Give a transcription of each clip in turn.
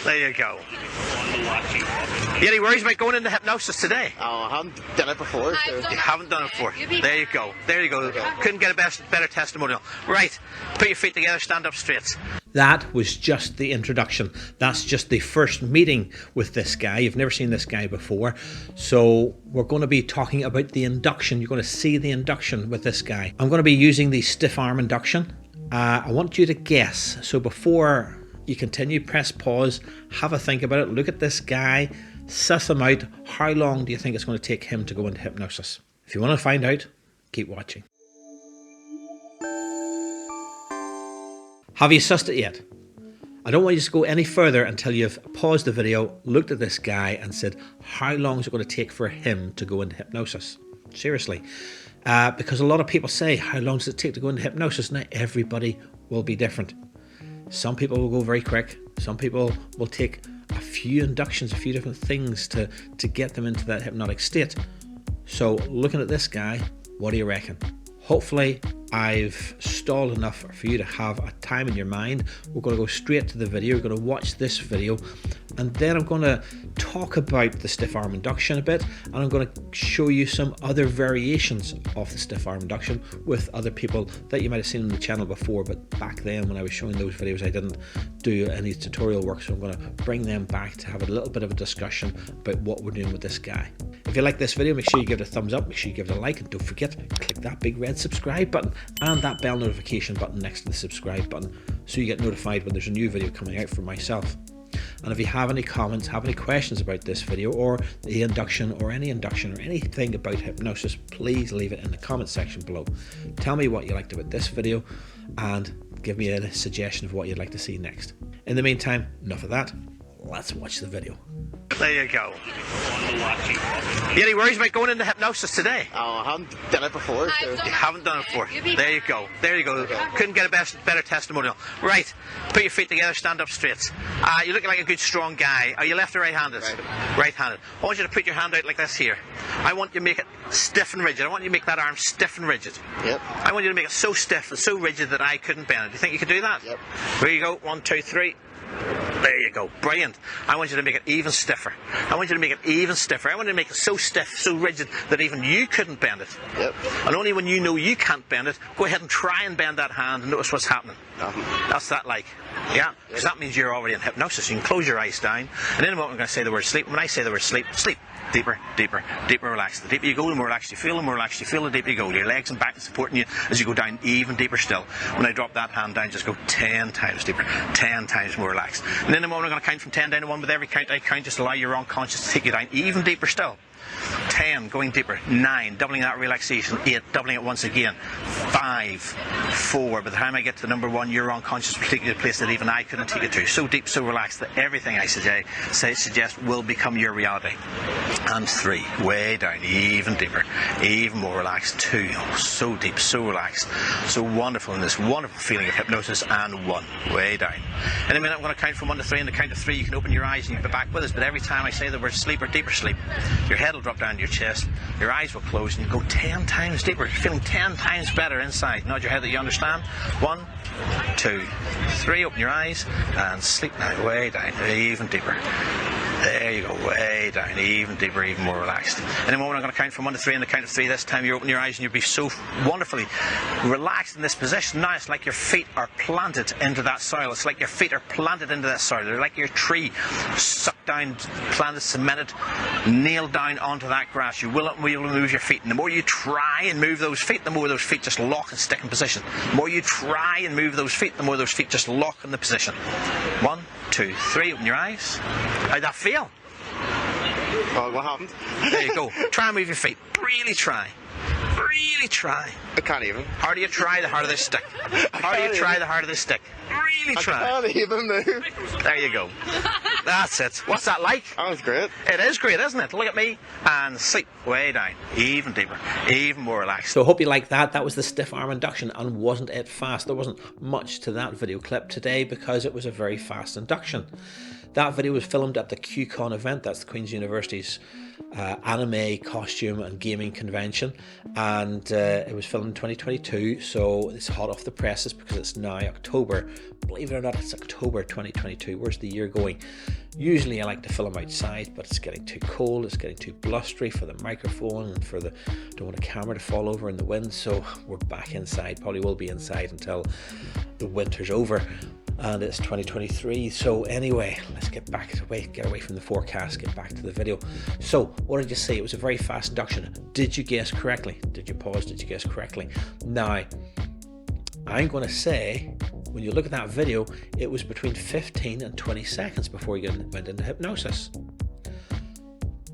There you go. You any worries about going into hypnosis today? Oh, I haven't done it before. So. You haven't done it before. There you go. There you go. Okay. Couldn't get a better testimonial. Right. Put your feet together, stand up straight. That was just the introduction. That's just the first meeting with this guy. You've never seen this guy before. So we're going to be talking about the induction. You're going to see the induction with this guy. I'm going to be using the stiff arm induction. I want you to guess. So before you continue, press pause, have a think about it, look at this guy, suss him out. How long do you think it's going to take him to go into hypnosis? If you want to find out, keep watching. Have you sussed it yet? I don't want you to go any further until you've paused the video, looked at this guy and said, how long is it going to take for him to go into hypnosis? Seriously. Because a lot of people say, how long does it take to go into hypnosis? Now, everybody will be different. Some people will go very quick. Some people will take a few inductions, a few different things to get them into that hypnotic state. So looking at this guy, what do you reckon? Hopefully I've stalled enough for you to have a time in your mind. We're going to go straight to the video. We're going to watch this video and then I'm going to talk about the stiff arm induction a bit, and I'm going to show you some other variations of the stiff arm induction with other people that you might have seen on the channel before, but back then when I was showing those videos I didn't do any tutorial work, so I'm going to bring them back to have a little bit of a discussion about what we're doing with this guy. If you like this video, make sure you give it a thumbs up, make sure you give it a like, and don't forget, click that big red subscribe button and that bell notification button next to the subscribe button so you get notified when there's a new video coming out from myself. And if you have any comments, have any questions about this video or the induction or anything about hypnosis, please leave it in the comment section below. Tell me what you liked about this video and give me a suggestion of what you'd like to see next. In the meantime, enough of that, let's watch the video. There you go. You any worries about going into hypnosis today? Oh, I haven't done it before. So. You haven't done it before. There you go. There you go. Okay. Couldn't get a better testimonial. Right. Put your feet together, stand up straight. You're looking like a good strong guy. Are you left or right-handed? Right. Right-handed. I want you to put your hand out like this here. I want you to make it stiff and rigid. I want you to make that arm stiff and rigid. Yep. I want you to make it so stiff and so rigid that I couldn't bend it. Do you think you could do that? Yep. There you go. 1, 2, 3. There you go. Brilliant. I want you to make it even stiffer. I want you to make it even stiffer. I want you to make it so stiff, so rigid that even you couldn't bend it. Yep. And only when you know you can't bend it, go ahead and try and bend that hand and notice what's happening. That's that like. Yeah? Because that means you're already in hypnosis. You can close your eyes down. And in a moment I'm going to say the word sleep. When I say the word sleep, sleep. Deeper, deeper, deeper relaxed. The deeper you go, the more relaxed you feel, the more relaxed you feel, the deeper you go. Your legs and back are supporting you as you go down even deeper still. When I drop that hand down, just go 10 times deeper, 10 times more relaxed. And in a moment I'm going to count from 10 down to 1. With every count I count, just allow your unconscious to take you down even deeper still. 10, going deeper. 9, doubling that relaxation. 8, doubling it once again. 5, 4. By the time I get to number 1, your unconscious will take you to a place that even I couldn't take you to. So deep, so relaxed that everything I suggest will become your reality. And 3, way down, even deeper, even more relaxed. 2, so deep, so relaxed, so wonderful in this wonderful feeling of hypnosis. And 1, way down. In a minute I'm going to count from 1 to 3. In the count of 3 you can open your eyes and you can be back with us. But every time I say the word sleep or deeper sleep, your head will drop down to your chest, your eyes will close, and you go 10 times deeper. You're feeling 10 times better inside. Nod your head that you understand. 1, 2, 3. Open your eyes and sleep now, way down, even deeper. There you go, way down, even deeper, even more relaxed. In a moment I'm going to count from 1 to 3. In the count of 3 this time you open your eyes and you'll be so wonderfully relaxed in this position. Now it's like your feet are planted into that soil. It's like your feet are planted into that soil. They're like your tree sucked down, planted, cemented, nailed down onto that grass. You will move your feet. And the more you try and move those feet, the more those feet just lock and stick in position. The more you try and move those feet, the more those feet just lock in the position. 1, 2, 3. Open your eyes. How'd that feel? What happened? There you go. Try and move your feet. Really try. Really try. I can't even. The harder you try, the harder they stick. The harder you try, the harder they stick. Really try. I can't even move. There you go. That's it. What's that like? That was great. It is great, isn't it? Look at me and sleep way down, even deeper, even more relaxed. So I hope you like that. That was the stiff arm induction, and wasn't it fast? There wasn't much to that video clip today because it was a very fast induction. That video was filmed at the QCon event, that's the Queen's University's anime, costume and gaming convention, and it was filmed in 2022, so it's hot off the presses because it's now October. Believe it or not, it's October 2022. Where's the year going? Usually I like to film outside, but it's getting too cold, it's getting too blustery for the microphone and for the, don't want the camera to fall over in the wind, so we're back inside. Probably will be inside until the winter's over, and it's 2023. So anyway, let's get away from the forecast, get back to the video. So what did you say? It was a very fast induction. Did you guess correctly? Did you pause? Did you guess correctly? Now, I'm going to say, when you look at that video, it was between 15 and 20 seconds before you went into hypnosis.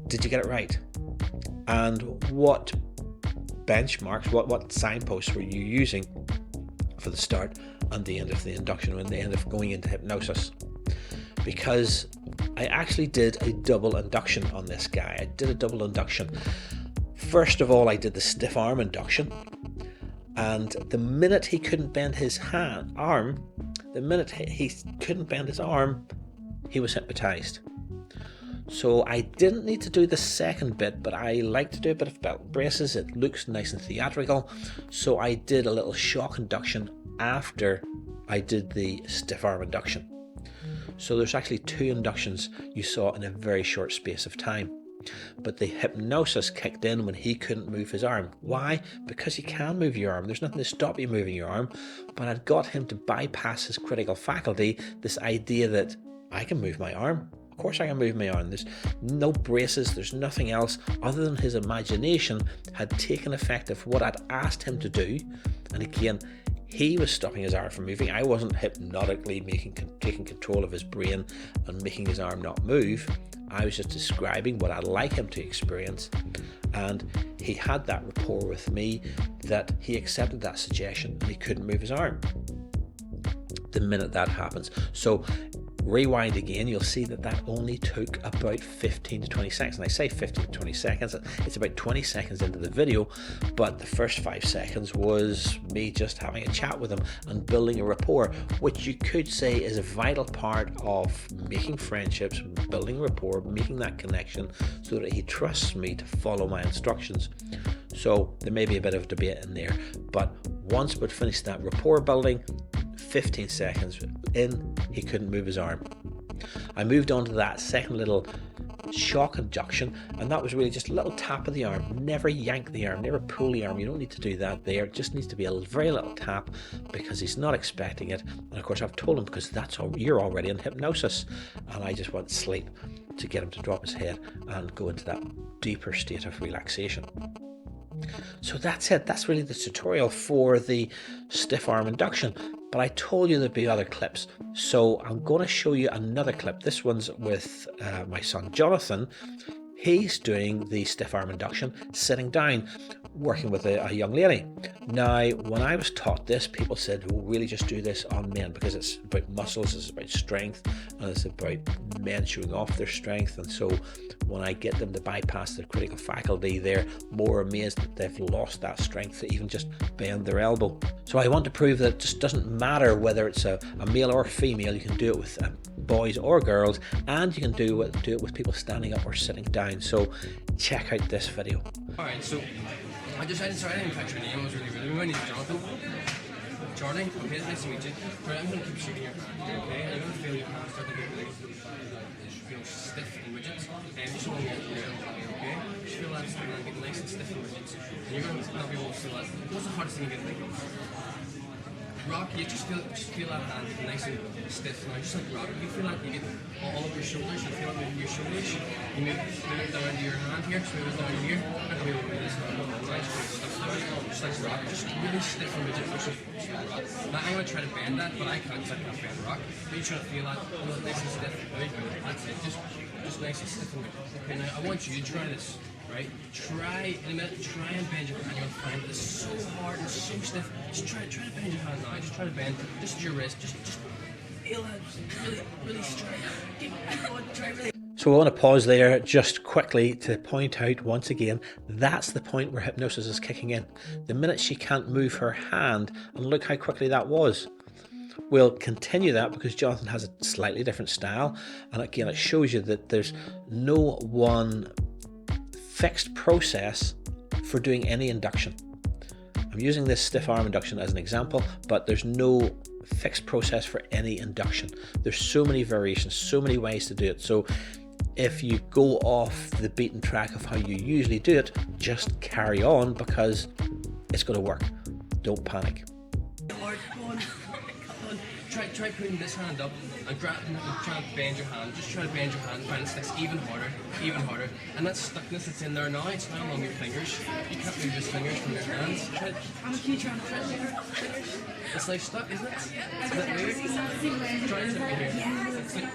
Did you get it right? And what benchmarks, what signposts were you using for the start and the end of the induction and the end of going into hypnosis? Because I actually did a double induction on this guy. I did a double induction. First of all, I did the stiff arm induction. And the minute he couldn't bend his arm, he was hypnotized. So I didn't need to do the second bit, but I like to do a bit of belt braces. It looks nice and theatrical. So I did a little shock induction after I did the stiff arm induction. So there's actually 2 inductions you saw in a very short space of time. But the hypnosis kicked in when he couldn't move his arm. Why? Because you can move your arm. There's nothing to stop you moving your arm. But I'd got him to bypass his critical faculty, this idea that I can move my arm. Of course I can move my arm. There's no braces, there's nothing else other than his imagination had taken effect of what I'd asked him to do. And again, he was stopping his arm from moving. I wasn't hypnotically taking control of his brain and making his arm not move. I was just describing what I'd like him to experience, and he had that rapport with me that he accepted that suggestion and he couldn't move his arm the minute that happens. So rewind again, you'll see that that only took about 15 to 20 seconds. And I say 15 to 20 seconds, it's about 20 seconds into the video, but the first 5 seconds was me just having a chat with him and building a rapport, which you could say is a vital part of making friendships, building rapport, making that connection so that he trusts me to follow my instructions. So there may be a bit of debate in there, but once we'd finished that rapport building, 15 seconds in, he couldn't move his arm. I moved on to that second little shock induction, and that was really just a little tap of the arm. Never yank the arm, never pull the arm. You don't need to do that there. It just needs to be a very little tap because he's not expecting it. And of course I've told him, because that's all, you're already in hypnosis, and I just want sleep to get him to drop his head and go into that deeper state of relaxation. So that's it. That's really the tutorial for the stiff arm induction. But I told you there'd be other clips, so I'm going to show you another clip. This one's with my son Jonathan. He's doing the stiff arm induction sitting down, working with a young lady. Now, when I was taught this, people said, we'll really just do this on men because it's about muscles, it's about strength, and it's about men showing off their strength. And so when I get them to bypass their critical faculty, they're more amazed that they've lost that strength to even just bend their elbow. So I want to prove that it just doesn't matter whether it's a male or a female. You can do it with boys or girls, and you can do it with people standing up or sitting down. So check out this video. Alright, so I didn't catch your name. I was really rude. My name's Jonathan. Charlie, okay, it's nice to meet you. Right, I'm going to keep shaking your hand, okay? And you're going to feel your hand start to feel stiff and rigid. And just want to get your elbow, okay? Just feel that and get nice and stiff and rigid. And you're going to not be able to feel that. What's the hardest thing you get? Rock, you just feel that hand get nice and stiff. Now, just like rock, you feel like you get all of your shoulders. You feel like moving your shoulders. You move it down to your hand here, so move it down here. And move it this down. Nice, stuff down. Just like rock, just really stiff and rigid. Now, I'm going to try to bend that, but I can't because I can't bend rock. But you're trying to feel that nice and stiff. Very good. That's it. Just nice and stiff and rigid. Okay, now I want you to try this. Right? Try in a minute, try and bend your hand. You'll find this so hard and so stiff. Just try to bend your hand now. Just try to bend. Just your wrist. Just feel that really straight. Try really. So I want to pause there just quickly to point out once again, that's the point where hypnosis is kicking in. The minute she can't move her hand, and look how quickly that was. we'll continue that because Jonathan has a slightly different style, and again it shows you that there's no one fixed process for doing any induction. I'm using this stiff arm induction as an example, but there's no fixed process for any induction. There's so many variations, so many ways to do it. So if you go off the beaten track of how you usually do it, just carry on because it's going to work. Don't panic. Come on. Try putting this hand up and try to bend your hand. Just try to bend your hand and find it sticks even harder. And that stuckness that's in there now, it's now along your fingers. You can't move your fingers from your hands. It's like stuck, isn't it? Is that weird? Try it here.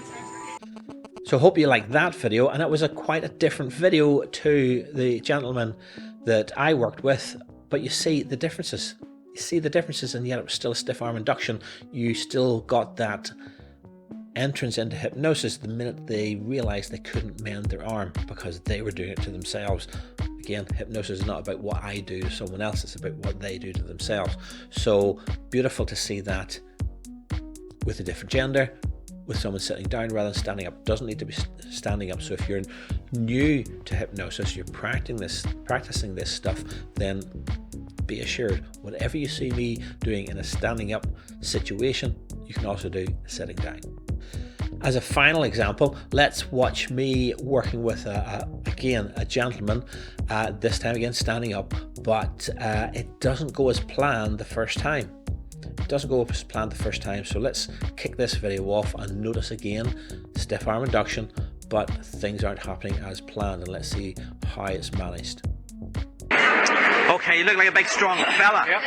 So hope you liked that video, and it was quite a different video to the gentleman that I worked with, but you see the differences. And yet it was still a stiff arm induction. You still got that entrance into hypnosis the minute they realized they couldn't mend their arm because they were doing it to themselves. Again, hypnosis is not about what I do to someone else, it's about what they do to themselves. So beautiful to see that with a different gender, with someone sitting down rather than standing up. Doesn't need to be standing up. So if you're new to hypnosis, you're practicing this stuff, then be assured, whatever you see me doing in a standing up situation, you can also do sitting down. As a final example, let's watch me working with again a gentleman, this time again standing up, but it doesn't go as planned the first time. So let's kick this video off and notice again stiff arm induction, but things aren't happening as planned, and let's see how it's managed. Okay, you look like a big strong fella. Yep.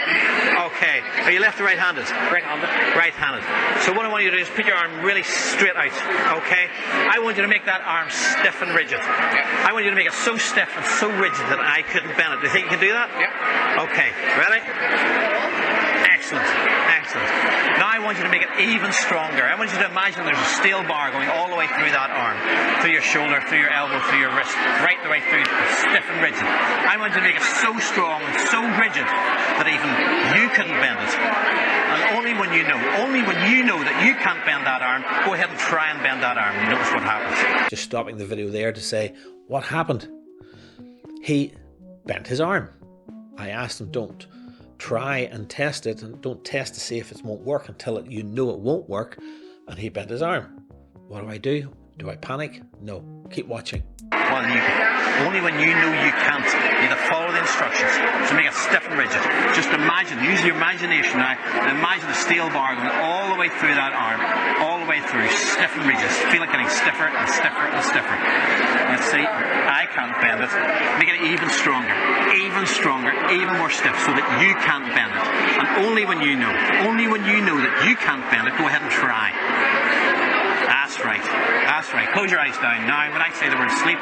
Okay, are you left or right-handed? Right-handed. Right-handed. So what I want you to do is put your arm really straight out, okay? I want you to make that arm stiff and rigid. Yep. I want you to make it so stiff and so rigid that I couldn't bend it. Do you think you can do that? Yep. Okay, ready? Excellent. Now I want you to make it even stronger. I want you to imagine there's a steel bar going all the way through that arm, through your shoulder, through your elbow, through your wrist, right the way through, stiff and rigid. I want you to make it so strong and so rigid that even you couldn't bend it. And only when you know that you can't bend that arm, go ahead and try and bend that arm and notice what happens. Just stopping the video there to say, what happened? He bent his arm. I asked him, don't try and test it, and don't test to see if it won't work until you know it won't work. And he bent his arm. What do? Do I panic? No. Keep watching. Well, only when you know you can't, you have to follow the instructions. So make it stiff and rigid. Just imagine, use your imagination now, and imagine a steel bar going all the way through that arm, all the way through, stiff and rigid. Feel it getting stiffer and stiffer and stiffer. Let's see, I can't bend it. Make it even stronger, even more stiff so that you can't bend it. And only when you know that you can't bend it, go ahead and try. That's right. Close your eyes down. Now, when I say the word sleep,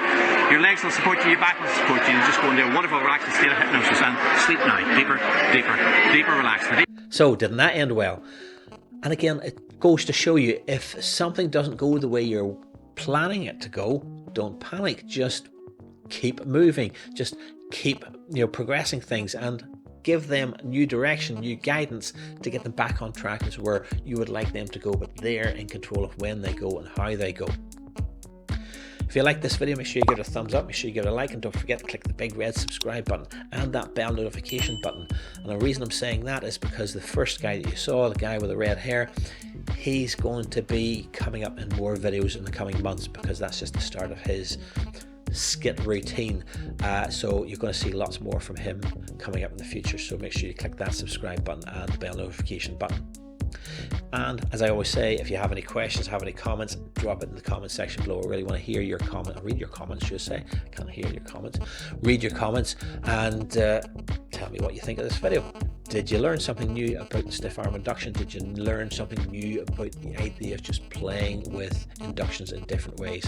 your legs will support you, your back will support you, and just go into a wonderful relaxing state of hypnosis and sleep now. Deeper, relaxed. So, didn't that end well? And again, it goes to show you, if something doesn't go the way you're planning it to go, don't panic. Just keep moving. Just keep progressing things and give them new direction, new guidance to get them back on track as where you would like them to go, but they're in control of when they go and how they go. If you like this video, make sure you give it a thumbs up, make sure you give it a like, and don't forget to click the big red subscribe button and that bell notification button. And the reason I'm saying that is because the first guy that you saw, the guy with the red hair, he's going to be coming up in more videos in the coming months, because that's just the start of his skit routine. So you're going to see lots more from him coming up in the future, so make sure you click that subscribe button and the bell notification button. And as I always say, if you have any questions, have any comments, drop it in the comment section below. I really want to hear your comment, or read your comments, should I say. I can't hear your comments. Read your comments and tell me what you think of this video. Did you learn something new about the stiff arm induction? Did you learn something new about the idea of just playing with inductions in different ways?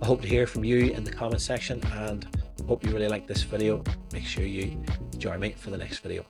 I hope to hear from you in the comment section, and hope you really like this video. Make sure you join me for the next video.